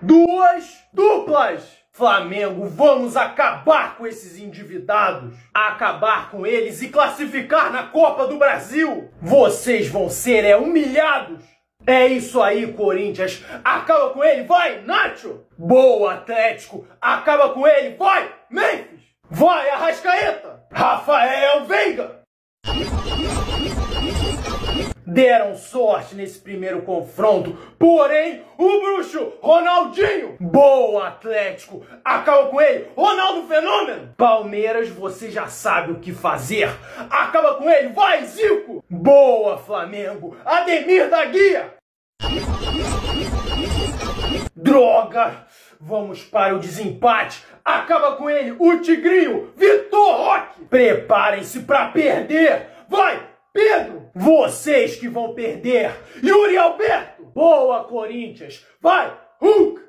duas duplas. Flamengo, vamos acabar com esses endividados, acabar com eles e classificar na Copa do Brasil. Vocês vão ser humilhados. É isso aí, Corinthians. Acaba com ele, vai, Nacho. Boa, Atlético. Acaba com ele, vai, Memphis. Vai, Arrascaeta. Rafael Veiga. Deram sorte nesse primeiro confronto, porém, o bruxo Ronaldinho. Boa, Atlético. Acaba com ele, Ronaldo Fenômeno. Palmeiras, você já sabe o que fazer. Acaba com ele, vai, Zico. Boa, Flamengo. Ademir da Guia. Droga. Vamos para o desempate. Acaba com ele, o Tigrinho, Vitor Roque. Preparem-se para perder. Vai, Pedro. Vocês que vão perder. Yuri Alberto. Boa, Corinthians. Vai, Hulk.